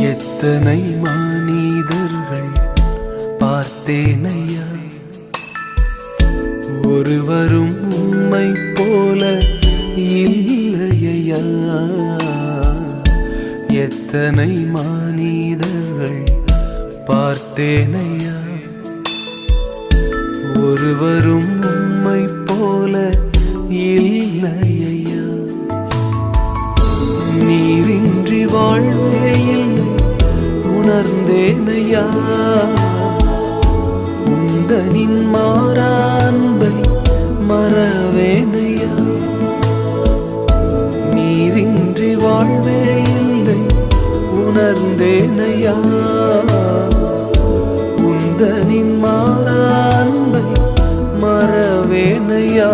எத்தனை மனிதர்கள் பார்த்தேனையா, ஒருவரும் உம்மை போல இல்லையா. எத்தனை மனிதர்கள் பார்த்தேனையா, ஒருவரும் உம்மை போல இல்லையா. நீரின்றி வாழ்வே இல்லை உணர்ந்தேனையா, உந்தனின் மாறா அன்பை மறவேனையா. நீரின்றி வாழ்வே இல்லை உணர்ந்தேனையா, உந்தனின் மாறா அன்பை மறவேனையா.